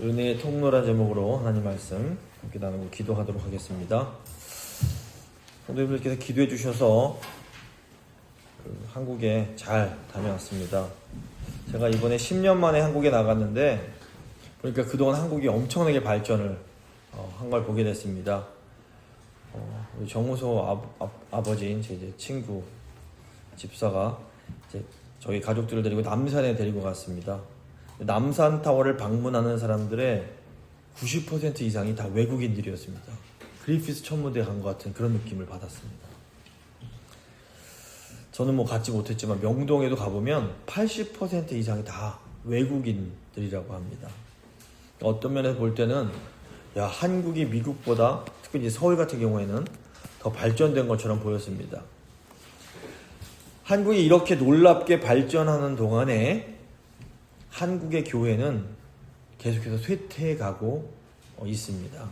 은혜의 통로란 제목으로 하나님 말씀 함께 나누고 기도하도록 하겠습니다. 성도님들께서 기도해 주셔서 한국에 잘 다녀왔습니다. 제가 이번에 10년 만에 한국에 나갔는데 그러니까 그동안 한국이 엄청나게 발전을 한 걸 보게 됐습니다. 우리 정무소 아버지인 제 이제 친구 집사가 이제 저희 가족들을 데리고 남산에 데리고 갔습니다. 남산타워를 방문하는 사람들의 90% 이상이 다 외국인들이었습니다. 그리피스 천문대에 간 것 같은 그런 느낌을 받았습니다. 저는 뭐 갔지 못했지만 명동에도 가보면 80% 이상이 다 외국인들이라고 합니다. 어떤 면에서 볼 때는 한국이 미국보다 특히 이제 서울 같은 경우에는 더 발전된 것처럼 보였습니다. 한국이 이렇게 놀랍게 발전하는 동안에 한국의 교회는 계속해서 쇠퇴해가고 있습니다.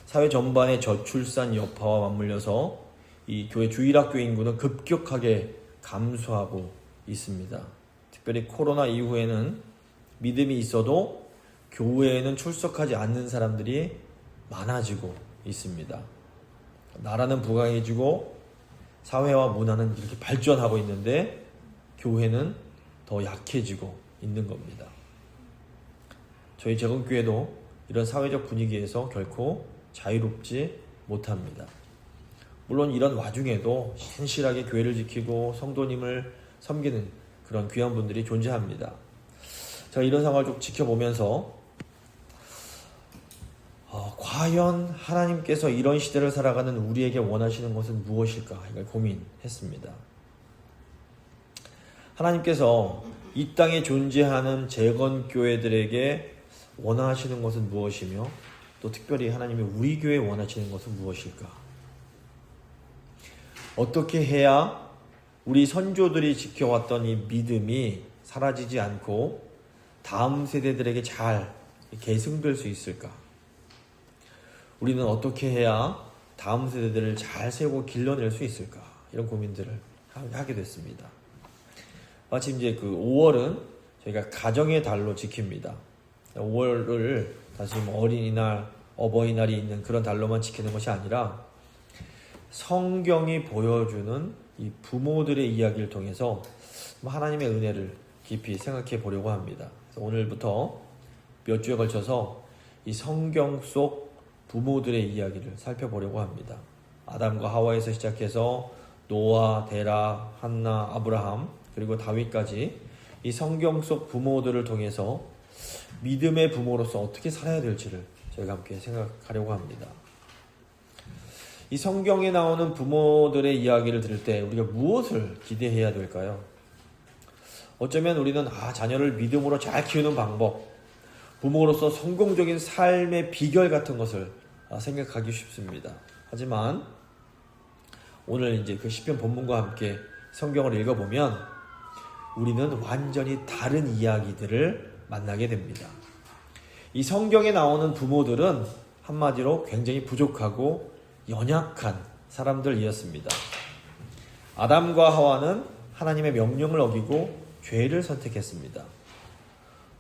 사회 전반의 저출산 여파와 맞물려서 이 교회 주일학교 인구는 급격하게 감소하고 있습니다. 특별히 코로나 이후에는 믿음이 있어도 교회에는 출석하지 않는 사람들이 많아지고 있습니다. 나라는 부강해지고 사회와 문화는 이렇게 발전하고 있는데 교회는 더 약해지고 있는 겁니다. 저희 제공교회도 이런 사회적 분위기에서 결코 자유롭지 못합니다. 물론 이런 와중에도 신실하게 교회를 지키고 성도님을 섬기는 그런 귀한 분들이 존재합니다. 제가 이런 상황을 좀 지켜보면서 과연 하나님께서 이런 시대를 살아가는 우리에게 원하시는 것은 무엇일까 이걸 고민했습니다. 하나님께서 이 땅에 존재하는 재건교회들에게 원하시는 것은 무엇이며 또 특별히 하나님이 우리 교회에 원하시는 것은 무엇일까? 어떻게 해야 우리 선조들이 지켜왔던 이 믿음이 사라지지 않고 다음 세대들에게 잘 계승될 수 있을까? 우리는 어떻게 해야 다음 세대들을 잘 세우고 길러낼 수 있을까? 이런 고민들을 하게 됐습니다. 마침 이제 그 5월은 저희가 가정의 달로 지킵니다. 5월을 다시 어린이날, 어버이날이 있는 그런 달로만 지키는 것이 아니라 성경이 보여주는 이 부모들의 이야기를 통해서 하나님의 은혜를 깊이 생각해 보려고 합니다. 그래서 오늘부터 몇 주에 걸쳐서 이 성경 속 부모들의 이야기를 살펴보려고 합니다. 아담과 하와에서 시작해서 노아, 데라, 한나, 아브라함 그리고 다윗까지 이 성경 속 부모들을 통해서 믿음의 부모로서 어떻게 살아야 될지를 저희가 함께 생각하려고 합니다. 이 성경에 나오는 부모들의 이야기를 들을 때 우리가 무엇을 기대해야 될까요? 어쩌면 우리는 자녀를 믿음으로 잘 키우는 방법, 부모로서 성공적인 삶의 비결 같은 것을 생각하기 쉽습니다. 하지만 오늘 이제 그 시편 본문과 함께 성경을 읽어보면 우리는 완전히 다른 이야기들을 만나게 됩니다. 이 성경에 나오는 부모들은 한마디로 굉장히 부족하고 연약한 사람들이었습니다. 아담과 하와는 하나님의 명령을 어기고 죄를 선택했습니다.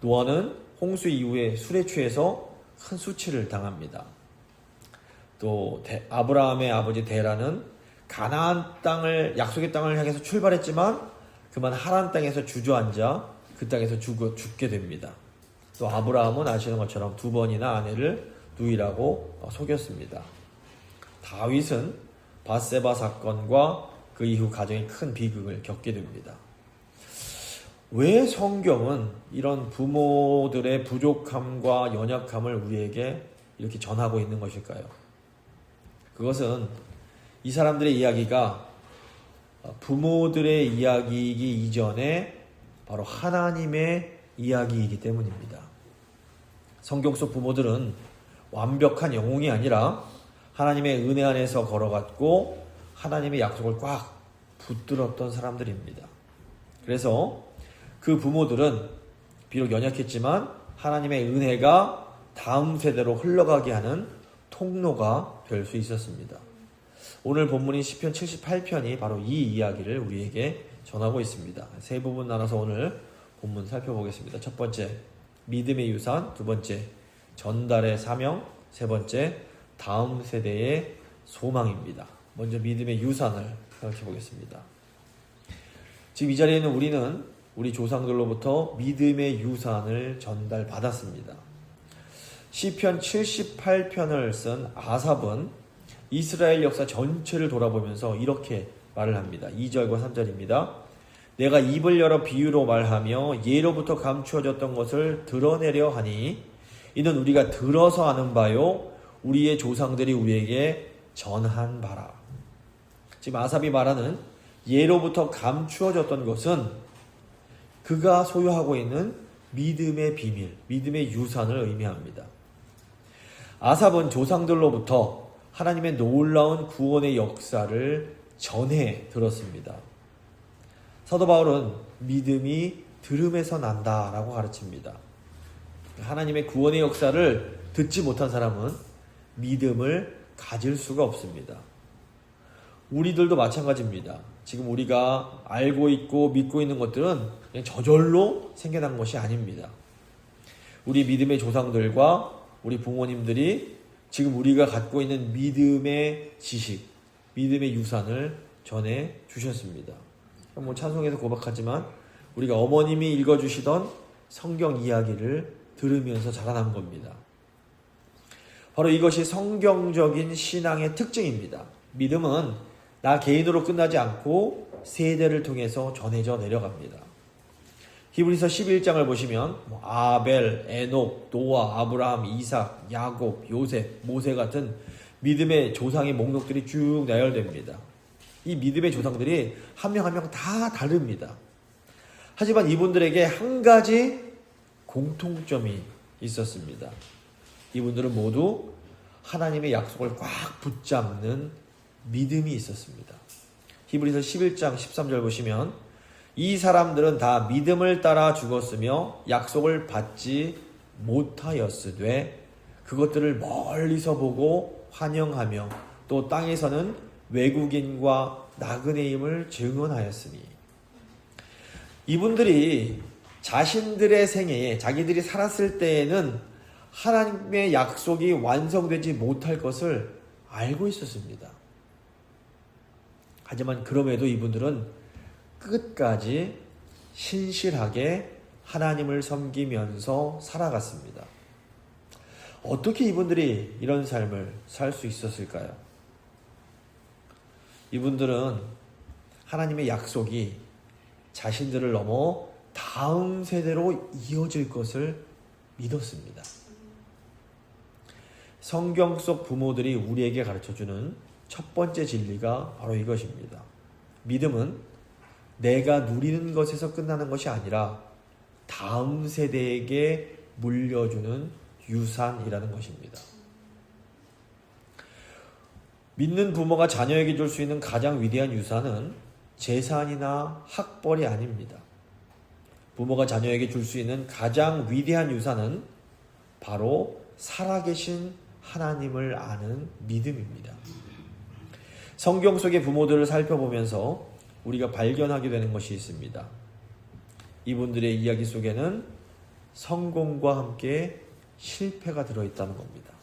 노아는 홍수 이후에 술에 취해서 큰 수치를 당합니다. 또 아브라함의 아버지 데라는 가나안 땅을 약속의 땅을 향해서 출발했지만 그만 하란 땅에서 주저앉아 그 땅에서 죽게 됩니다. 또 아브라함은 아시는 것처럼 2번이나 아내를 누이라고 속였습니다. 다윗은 밧세바 사건과 그 이후 가정의 큰 비극을 겪게 됩니다. 왜 성경은 이런 부모들의 부족함과 연약함을 우리에게 이렇게 전하고 있는 것일까요? 그것은 이 사람들의 이야기가 부모들의 이야기이기 이전에 바로 하나님의 이야기이기 때문입니다. 성경 속 부모들은 완벽한 영웅이 아니라 하나님의 은혜 안에서 걸어갔고 하나님의 약속을 꽉 붙들었던 사람들입니다. 그래서 그 부모들은 비록 연약했지만 하나님의 은혜가 다음 세대로 흘러가게 하는 통로가 될 수 있었습니다. 오늘 본문인 시편 78편이 바로 이 이야기를 우리에게 전하고 있습니다. 세 부분 나눠서 오늘 본문 살펴보겠습니다. 첫 번째, 믿음의 유산, 두 번째, 전달의 사명, 세 번째, 다음 세대의 소망입니다. 먼저 믿음의 유산을 생각해 보겠습니다. 지금 이 자리에 있는 우리는 우리 조상들로부터 믿음의 유산을 전달받았습니다. 시편 78편을 쓴 아삽은 이스라엘 역사 전체를 돌아보면서 이렇게 말을 합니다. 2절과 3절입니다. 내가 입을 열어 비유로 말하며 예로부터 감추어졌던 것을 드러내려 하니 이는 우리가 들어서 아는 바요 우리의 조상들이 우리에게 전한 바라. 지금 아삽이 말하는 예로부터 감추어졌던 것은 그가 소유하고 있는 믿음의 비밀, 믿음의 유산을 의미합니다. 아삽은 조상들로부터 하나님의 놀라운 구원의 역사를 전해 들었습니다. 사도 바울은 믿음이 들음에서 난다라고 가르칩니다. 하나님의 구원의 역사를 듣지 못한 사람은 믿음을 가질 수가 없습니다. 우리들도 마찬가지입니다. 지금 우리가 알고 있고 믿고 있는 것들은 그냥 저절로 생겨난 것이 아닙니다. 우리 믿음의 조상들과 우리 부모님들이 지금 우리가 갖고 있는 믿음의 지식, 믿음의 유산을 전해 주셨습니다. 찬송에서 고백하지만 우리가 어머님이 읽어주시던 성경 이야기를 들으면서 자라난 겁니다. 바로 이것이 성경적인 신앙의 특징입니다. 믿음은 나 개인으로 끝나지 않고 세대를 통해서 전해져 내려갑니다. 히브리서 11장을 보시면 아벨, 에녹, 노아, 아브라함, 이삭, 야곱, 요셉, 모세 같은 믿음의 조상의 목록들이 쭉 나열됩니다. 이 믿음의 조상들이 한 명 한 명 다 다릅니다. 하지만 이분들에게 한 가지 공통점이 있었습니다. 이분들은 모두 하나님의 약속을 꽉 붙잡는 믿음이 있었습니다. 히브리서 11장 13절 보시면 이 사람들은 다 믿음을 따라 죽었으며 약속을 받지 못하였으되 그것들을 멀리서 보고 환영하며 또 땅에서는 외국인과 나그네임을 증언하였으니 이분들이 자신들의 생애에 자기들이 살았을 때에는 하나님의 약속이 완성되지 못할 것을 알고 있었습니다. 하지만 그럼에도 이분들은 끝까지 신실하게 하나님을 섬기면서 살아갔습니다. 어떻게 이분들이 이런 삶을 살 수 있었을까요? 이분들은 하나님의 약속이 자신들을 넘어 다음 세대로 이어질 것을 믿었습니다. 성경 속 부모들이 우리에게 가르쳐주는 첫 번째 진리가 바로 이것입니다. 믿음은 내가 누리는 것에서 끝나는 것이 아니라 다음 세대에게 물려주는 유산이라는 것입니다. 믿는 부모가 자녀에게 줄 수 있는 가장 위대한 유산은 재산이나 학벌이 아닙니다. 부모가 자녀에게 줄 수 있는 가장 위대한 유산은 바로 살아계신 하나님을 아는 믿음입니다. 성경 속의 부모들을 살펴보면서 우리가 발견하게 되는 것이 있습니다. 이분들의 이야기 속에는 성공과 함께 실패가 들어있다는 겁니다.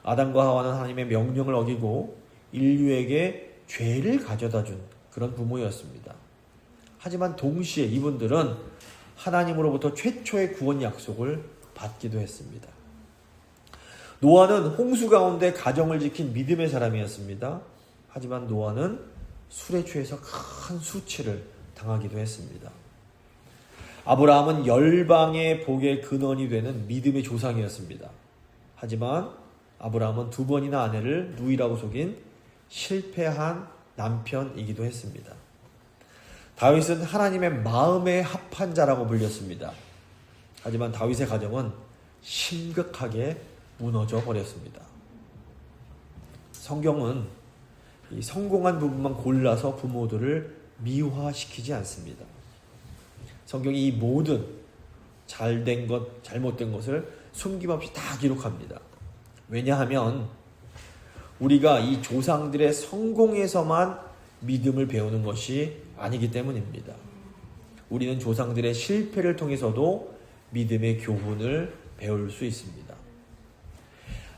아담과 하와는 하나님의 명령을 어기고 인류에게 죄를 가져다 준 그런 부모였습니다. 하지만 동시에 이분들은 하나님으로부터 최초의 구원 약속을 받기도 했습니다. 노아는 홍수 가운데 가정을 지킨 믿음의 사람이었습니다. 하지만 노아는 술에 취해서 큰 수치를 당하기도 했습니다. 아브라함은 열방의 복의 근원이 되는 믿음의 조상이었습니다. 하지만 아브라함은 두 번이나 아내를 누이라고 속인 실패한 남편이기도 했습니다. 다윗은 하나님의 마음에 합한 자라고 불렸습니다. 하지만 다윗의 가정은 심각하게 무너져 버렸습니다. 성경은 이 성공한 부분만 골라서 부모들을 미화시키지 않습니다. 성경이 이 모든 잘된 것, 잘못된 것을 숨김없이 다 기록합니다. 왜냐하면 우리가 이 조상들의 성공에서만 믿음을 배우는 것이 아니기 때문입니다. 우리는 조상들의 실패를 통해서도 믿음의 교훈을 배울 수 있습니다.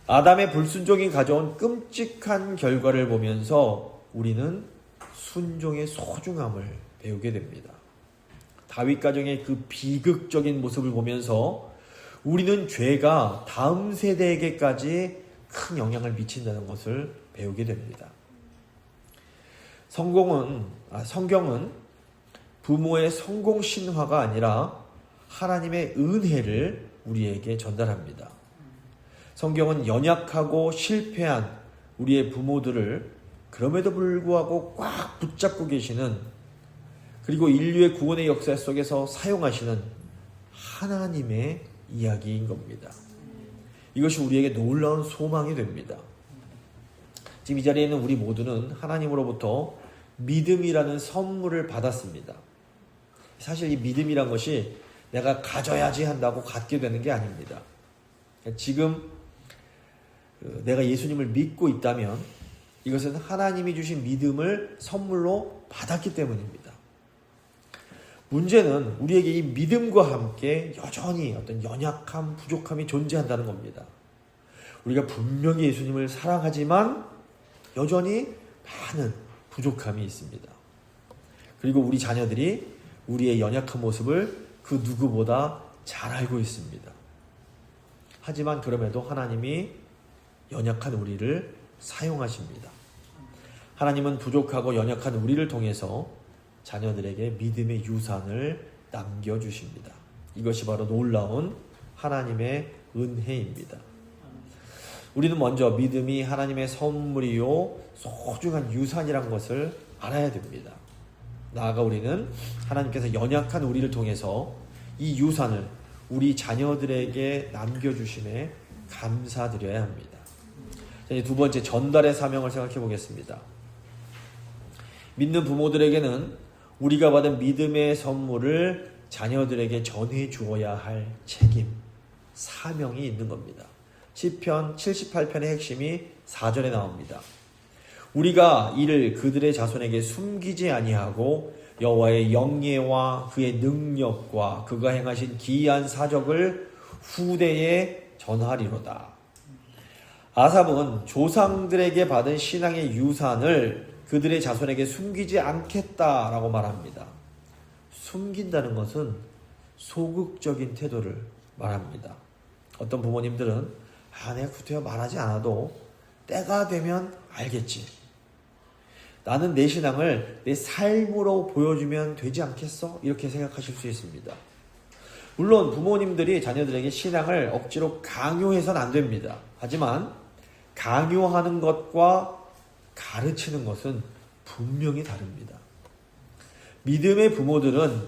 아담의 불순종이 가져온 끔찍한 결과를 보면서 우리는 순종의 소중함을 배우게 됩니다. 다윗 가정의 그 비극적인 모습을 보면서 우리는 죄가 다음 세대에게까지 큰 영향을 미친다는 것을 배우게 됩니다. 성경은 부모의 성공 신화가 아니라 하나님의 은혜를 우리에게 전달합니다. 성경은 연약하고 실패한 우리의 부모들을 그럼에도 불구하고 꽉 붙잡고 계시는, 그리고 인류의 구원의 역사 속에서 사용하시는 하나님의 이야기인 겁니다. 이것이 우리에게 놀라운 소망이 됩니다. 지금 이 자리에 있는 우리 모두는 하나님으로부터 믿음이라는 선물을 받았습니다. 사실 이 믿음이란 것이 내가 가져야지 한다고 갖게 되는 게 아닙니다. 지금 내가 예수님을 믿고 있다면 이것은 하나님이 주신 믿음을 선물로 받았기 때문입니다. 문제는 우리에게 이 믿음과 함께 여전히 어떤 연약함, 부족함이 존재한다는 겁니다. 우리가 분명히 예수님을 사랑하지만 여전히 많은 부족함이 있습니다. 그리고 우리 자녀들이 우리의 연약한 모습을 그 누구보다 잘 알고 있습니다. 하지만 그럼에도 하나님이 연약한 우리를 사용하십니다. 하나님은 부족하고 연약한 우리를 통해서 자녀들에게 믿음의 유산을 남겨주십니다. 이것이 바로 놀라운 하나님의 은혜입니다. 우리는 먼저 믿음이 하나님의 선물이요 소중한 유산이란 것을 알아야 됩니다. 나아가 우리는 하나님께서 연약한 우리를 통해서 이 유산을 우리 자녀들에게 남겨주심에 감사드려야 합니다. 이제 두 번째, 전달의 사명을 생각해 보겠습니다. 믿는 부모들에게는 우리가 받은 믿음의 선물을 자녀들에게 전해 주어야 할 책임, 사명이 있는 겁니다. 시편 78편의 핵심이 4절에 나옵니다. 우리가 이를 그들의 자손에게 숨기지 아니하고 여호와의 영예와 그의 능력과 그가 행하신 기이한 사적을 후대에 전하리로다. 아삽은 조상들에게 받은 신앙의 유산을 그들의 자손에게 숨기지 않겠다라고 말합니다. 숨긴다는 것은 소극적인 태도를 말합니다. 어떤 부모님들은 내가 구태여 말하지 않아도 때가 되면 알겠지. 나는 내 신앙을 내 삶으로 보여주면 되지 않겠어? 이렇게 생각하실 수 있습니다. 물론 부모님들이 자녀들에게 신앙을 억지로 강요해서는 안 됩니다. 하지만 강요하는 것과 가르치는 것은 분명히 다릅니다. 믿음의 부모들은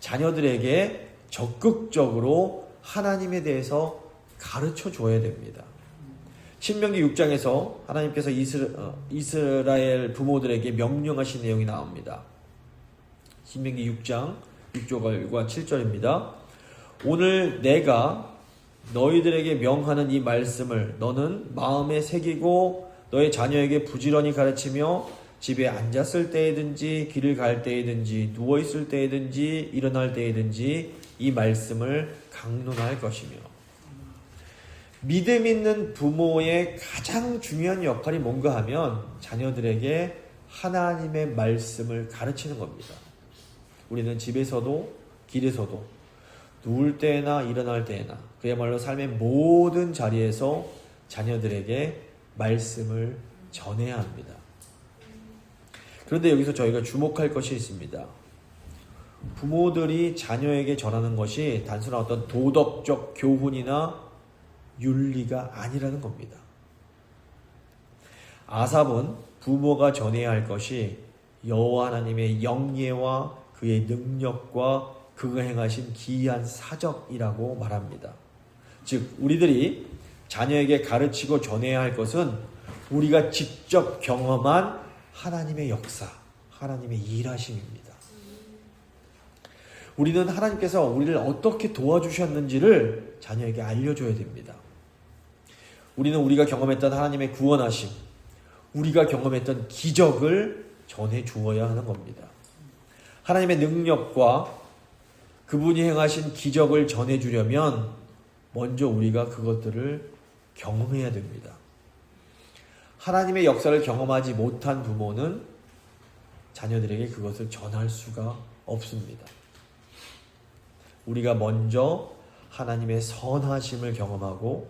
자녀들에게 적극적으로 하나님에 대해서 가르쳐 줘야 됩니다. 신명기 6장에서 하나님께서 이스라엘 부모들에게 명령하신 내용이 나옵니다. 신명기 6장 6절과 7절입니다. 오늘 내가 너희들에게 명하는 이 말씀을 너는 마음에 새기고 너의 자녀에게 부지런히 가르치며 집에 앉았을 때이든지 길을 갈 때이든지 누워있을 때이든지 일어날 때이든지 이 말씀을 강론할 것이며, 믿음 있는 부모의 가장 중요한 역할이 뭔가 하면 자녀들에게 하나님의 말씀을 가르치는 겁니다. 우리는 집에서도 길에서도 누울 때나 일어날 때나 그야말로 삶의 모든 자리에서 자녀들에게 말씀을 전해야 합니다. 그런데 여기서 저희가 주목할 것이 있습니다. 부모들이 자녀에게 전하는 것이 단순한 어떤 도덕적 교훈이나 윤리가 아니라는 겁니다. 아삽은 부모가 전해야 할 것이 여호와 하나님의 영예와 그의 능력과 그가 행하신 기이한 사적이라고 말합니다. 즉 우리들이 자녀에게 가르치고 전해야 할 것은 우리가 직접 경험한 하나님의 역사, 하나님의 일하심입니다. 우리는 하나님께서 우리를 어떻게 도와주셨는지를 자녀에게 알려줘야 됩니다. 우리는 우리가 경험했던 하나님의 구원하심, 우리가 경험했던 기적을 전해 주어야 하는 겁니다. 하나님의 능력과 그분이 행하신 기적을 전해주려면 먼저 우리가 그것들을 경험해야 됩니다. 하나님의 역사를 경험하지 못한 부모는 자녀들에게 그것을 전할 수가 없습니다. 우리가 먼저 하나님의 선하심을 경험하고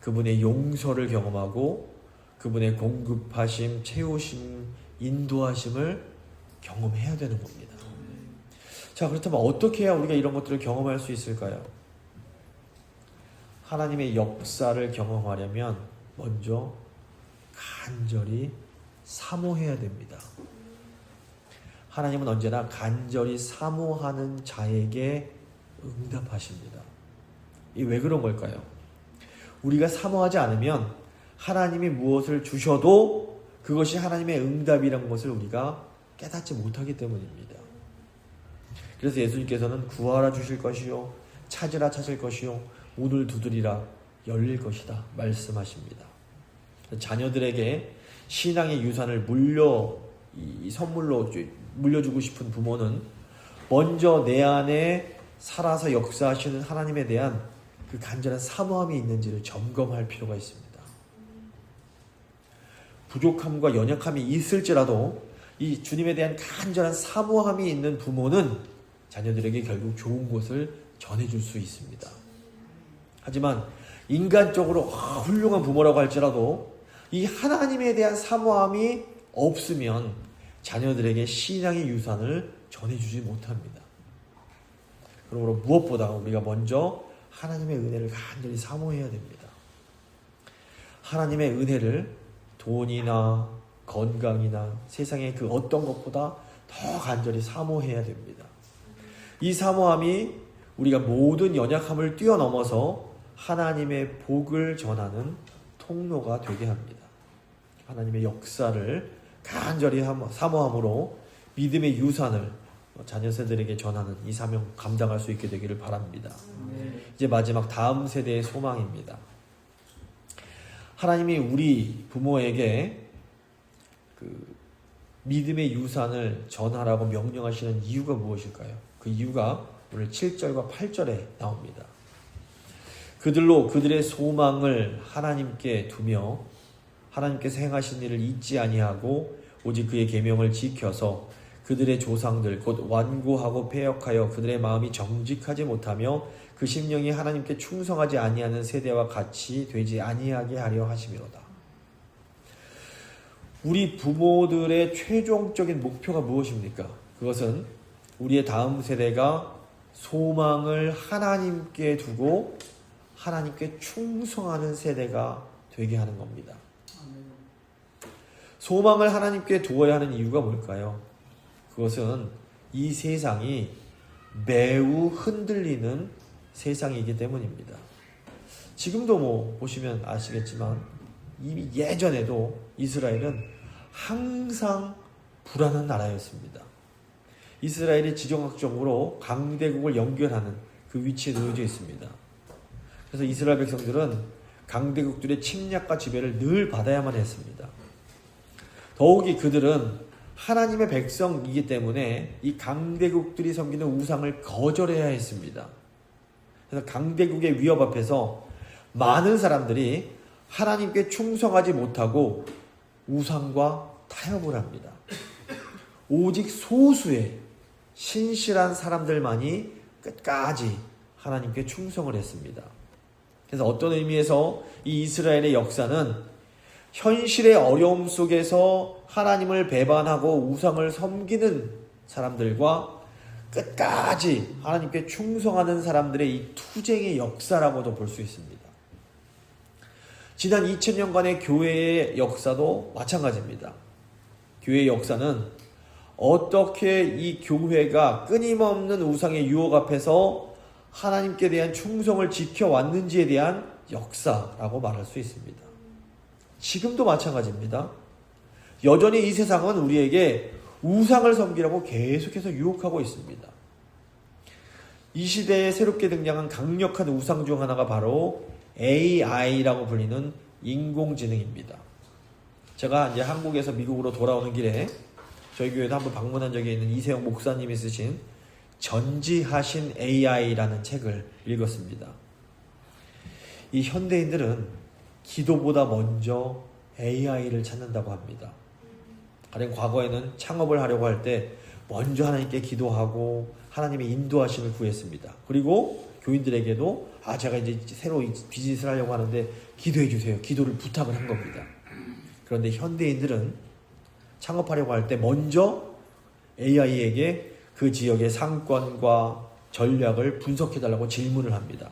그분의 용서를 경험하고 그분의 공급하심, 채우심, 인도하심을 경험해야 되는 겁니다. 자, 그렇다면 어떻게 해야 우리가 이런 것들을 경험할 수 있을까요? 하나님의 역사를 경험하려면 먼저 간절히 사모해야 됩니다. 하나님은 언제나 간절히 사모하는 자에게 응답하십니다. 이 왜 그런 걸까요? 우리가 사모하지 않으면 하나님이 무엇을 주셔도 그것이 하나님의 응답이라는 것을 우리가 깨닫지 못하기 때문입니다. 그래서 예수님께서는 구하라 주실 것이요 찾으라 찾을 것이요 문을 두드리라 열릴 것이다 말씀하십니다. 자녀들에게 신앙의 유산을 선물로 물려주고 싶은 부모는 먼저 내 안에 살아서 역사하시는 하나님에 대한 그 간절한 사모함이 있는지를 점검할 필요가 있습니다. 부족함과 연약함이 있을지라도 이 주님에 대한 간절한 사모함이 있는 부모는 자녀들에게 결국 좋은 것을 전해줄 수 있습니다. 하지만 인간적으로 훌륭한 부모라고 할지라도 이 하나님에 대한 사모함이 없으면 자녀들에게 신앙의 유산을 전해주지 못합니다. 그러므로 무엇보다 우리가 먼저 하나님의 은혜를 간절히 사모해야 됩니다. 하나님의 은혜를 돈이나 건강이나 세상의 그 어떤 것보다 더 간절히 사모해야 됩니다. 이 사모함이 우리가 모든 연약함을 뛰어넘어서 하나님의 복을 전하는 통로가 되게 합니다. 하나님의 역사를 간절히 사모함으로 믿음의 유산을 자녀 세대에게 전하는 이 사명 감당할 수 있게 되기를 바랍니다. 이제 마지막 다음 세대의 소망입니다. 하나님이 우리 부모에게 그 믿음의 유산을 전하라고 명령하시는 이유가 무엇일까요? 그 이유가 오늘 7절과 8절에 나옵니다. 그들로 그들의 소망을 하나님께 두며 하나님께서 행하신 일을 잊지 아니하고 오직 그의 계명을 지켜서 그들의 조상들 곧 완고하고 패역하여 그들의 마음이 정직하지 못하며 그 심령이 하나님께 충성하지 아니하는 세대와 같이 되지 아니하게 하려 하심이로다. 우리 부모들의 최종적인 목표가 무엇입니까? 그것은 우리의 다음 세대가 소망을 하나님께 두고 하나님께 충성하는 세대가 되게 하는 겁니다. 소망을 하나님께 두어야 하는 이유가 뭘까요? 그것은 이 세상이 매우 흔들리는 세상이기 때문입니다. 지금도 보시면 아시겠지만 이미 예전에도 이스라엘은 항상 불안한 나라였습니다. 이스라엘이 지정학적으로 강대국을 연결하는 그 위치에 놓여져 있습니다. 그래서 이스라엘 백성들은 강대국들의 침략과 지배를 늘 받아야만 했습니다. 더욱이 그들은 하나님의 백성이기 때문에 이 강대국들이 섬기는 우상을 거절해야 했습니다. 그래서 강대국의 위협 앞에서 많은 사람들이 하나님께 충성하지 못하고 우상과 타협을 합니다. 오직 소수의 신실한 사람들만이 끝까지 하나님께 충성을 했습니다. 그래서 어떤 의미에서 이 이스라엘의 역사는 현실의 어려움 속에서 하나님을 배반하고 우상을 섬기는 사람들과 끝까지 하나님께 충성하는 사람들의 이 투쟁의 역사라고도 볼 수 있습니다. 지난 2000년간의 교회의 역사도 마찬가지입니다. 교회의 역사는 어떻게 이 교회가 끊임없는 우상의 유혹 앞에서 하나님께 대한 충성을 지켜왔는지에 대한 역사라고 말할 수 있습니다. 지금도 마찬가지입니다. 여전히 이 세상은 우리에게 우상을 섬기라고 계속해서 유혹하고 있습니다. 이 시대에 새롭게 등장한 강력한 우상 중 하나가 바로 AI라고 불리는 인공지능입니다. 제가 이제 한국에서 미국으로 돌아오는 길에 저희 교회도 한번 방문한 적이 있는 이세영 목사님이 쓰신 전지하신 AI라는 책을 읽었습니다. 이 현대인들은 기도보다 먼저 AI를 찾는다고 합니다. 가령 과거에는 창업을 하려고 할 때 먼저 하나님께 기도하고 하나님의 인도하심을 구했습니다. 그리고 교인들에게도 제가 이제 새로 비즈니스를 하려고 하는데 기도해 주세요. 기도를 부탁을 한 겁니다. 그런데 현대인들은 창업하려고 할 때 먼저 AI에게 그 지역의 상권과 전략을 분석해달라고 질문을 합니다.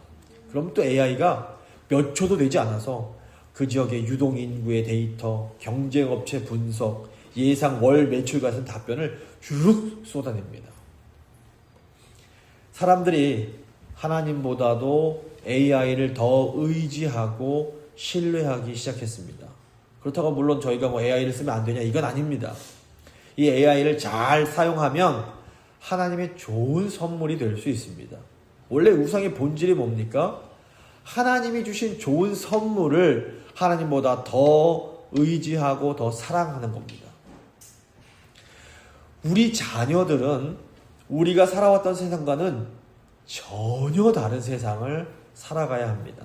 그럼 또 AI가 몇 초도 되지 않아서 그 지역의 유동인구의 데이터, 경쟁업체 분석, 예상 월 매출 같은 답변을 쭉 쏟아냅니다. 사람들이 하나님보다도 AI를 더 의지하고 신뢰하기 시작했습니다. 그렇다고 물론 저희가 AI를 쓰면 안 되냐, 이건 아닙니다. 이 AI를 잘 사용하면 하나님의 좋은 선물이 될 수 있습니다. 원래 우상의 본질이 뭡니까? 하나님이 주신 좋은 선물을 하나님보다 더 의지하고 더 사랑하는 겁니다. 우리 자녀들은 우리가 살아왔던 세상과는 전혀 다른 세상을 살아가야 합니다.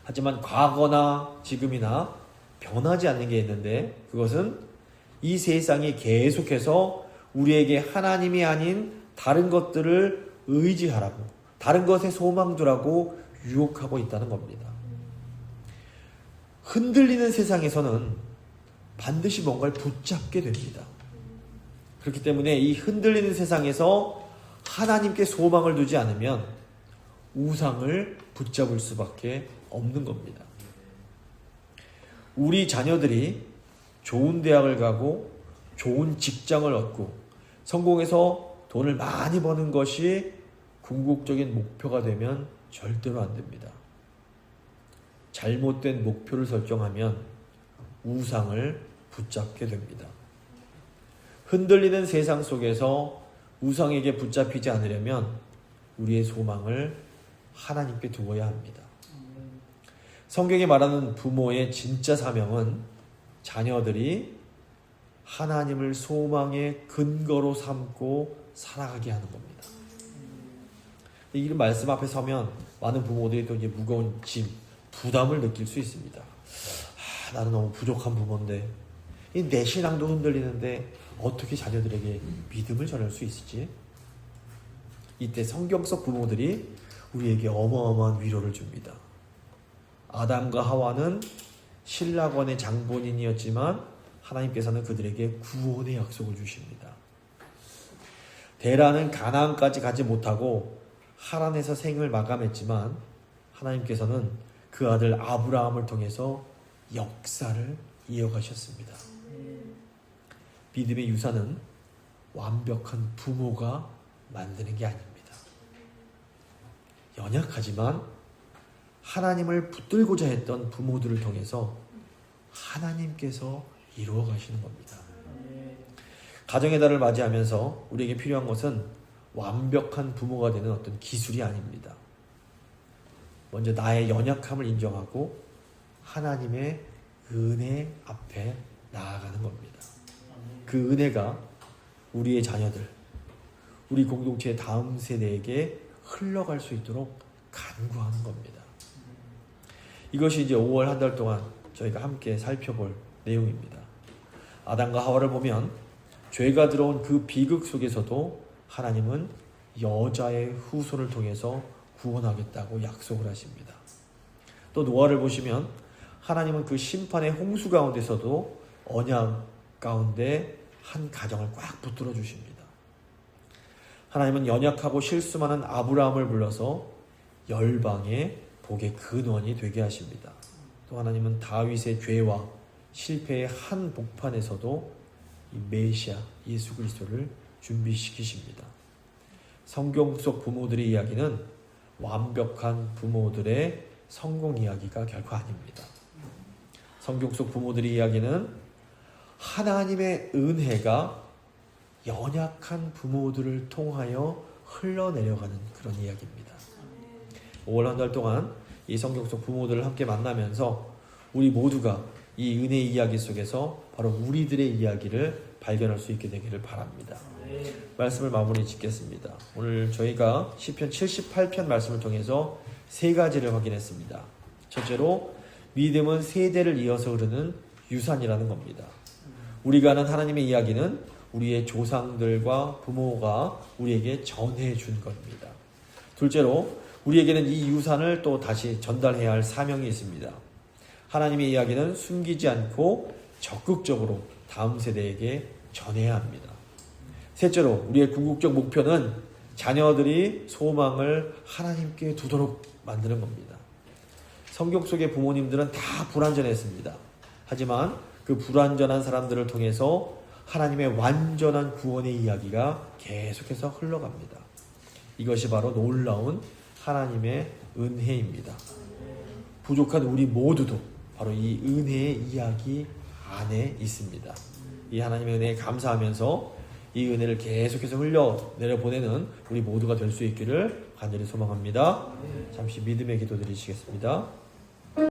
하지만 과거나 지금이나 변하지 않는 게 있는데, 그것은 이 세상이 계속해서 우리에게 하나님이 아닌 다른 것들을 의지하라고, 다른 것에 소망 두라고 유혹하고 있다는 겁니다. 흔들리는 세상에서는 반드시 뭔가를 붙잡게 됩니다. 그렇기 때문에 이 흔들리는 세상에서 하나님께 소망을 두지 않으면 우상을 붙잡을 수밖에 없는 겁니다. 우리 자녀들이 좋은 대학을 가고 좋은 직장을 얻고 성공해서 돈을 많이 버는 것이 궁극적인 목표가 되면 절대로 안 됩니다. 잘못된 목표를 설정하면 우상을 붙잡게 됩니다. 흔들리는 세상 속에서 우상에게 붙잡히지 않으려면 우리의 소망을 하나님께 두어야 합니다. 성경이 말하는 부모의 진짜 사명은 자녀들이 하나님을 소망의 근거로 삼고 살아가게 하는 겁니다. 이 말씀 앞에 서면 많은 부모들이 또 이제 무거운 짐, 부담을 느낄 수 있습니다. 나는 너무 부족한 부모인데, 내 신앙도 흔들리는데 어떻게 자녀들에게 믿음을 전할 수 있을지? 이때 성경 속 부모들이 우리에게 어마어마한 위로를 줍니다. 아담과 하와는 신라권의 장본인이었지만 하나님께서는 그들에게 구원의 약속을 주십니다. 데라는 가나안까지 가지 못하고 하란에서 생을 마감했지만 하나님께서는 그 아들 아브라함을 통해서 역사를 이어가셨습니다. 믿음의 유산은 완벽한 부모가 만드는 게 아닙니다. 연약하지만 하나님을 붙들고자 했던 부모들을 통해서 하나님께서 이루어 가시는 겁니다. 가정의 달을 맞이하면서 우리에게 필요한 것은 완벽한 부모가 되는 어떤 기술이 아닙니다. 먼저 나의 연약함을 인정하고 하나님의 은혜 앞에 나아가는 겁니다. 그 은혜가 우리의 자녀들, 우리 공동체의 다음 세대에게 흘러갈 수 있도록 간구하는 겁니다. 이것이 이제 5월 한 달 동안 저희가 함께 살펴볼 내용입니다. 아담과 하와를 보면 죄가 들어온 그 비극 속에서도 하나님은 여자의 후손을 통해서 구원하겠다고 약속을 하십니다. 또 노아를 보시면 하나님은 그 심판의 홍수 가운데서도 언약 가운데 한 가정을 꽉 붙들어 주십니다. 하나님은 연약하고 실수 많은 아브라함을 불러서 열방의 복의 근원이 되게 하십니다. 또 하나님은 다윗의 죄와 실패의 한 복판에서도 이 메시아 예수 그리스도를 준비시키십니다. 성경 속 부모들의 이야기는 완벽한 부모들의 성공 이야기가 결코 아닙니다. 성경 속 부모들의 이야기는 하나님의 은혜가 연약한 부모들을 통하여 흘러내려가는 그런 이야기입니다. 5월 한 달 동안 이 성경 속 부모들을 함께 만나면서 우리 모두가 이 은혜의 이야기 속에서 바로 우리들의 이야기를 발견할 수 있게 되기를 바랍니다. 말씀을 마무리 짓겠습니다. 오늘 저희가 시편 78편 말씀을 통해서 세 가지를 확인했습니다. 첫째로 믿음은 세대를 이어서 흐르는 유산이라는 겁니다. 우리가 아는 하나님의 이야기는 우리의 조상들과 부모가 우리에게 전해준 겁니다. 둘째로 우리에게는 이 유산을 또 다시 전달해야 할 사명이 있습니다. 하나님의 이야기는 숨기지 않고 적극적으로 다음 세대에게 전해야 합니다. 셋째로 우리의 궁극적 목표는 자녀들이 소망을 하나님께 두도록 만드는 겁니다. 성경 속의 부모님들은 다 불완전했습니다. 하지만 그 불완전한 사람들을 통해서 하나님의 완전한 구원의 이야기가 계속해서 흘러갑니다. 이것이 바로 놀라운 하나님의 은혜입니다. 부족한 우리 모두도 바로 이 은혜의 이야기 안에 있습니다. 이 하나님의 은혜에 감사하면서 이 은혜를 계속해서 흘려내려 보내는 우리 모두가 될 수 있기를 간절히 소망합니다. 잠시 믿음의 기도 드리시겠습니다.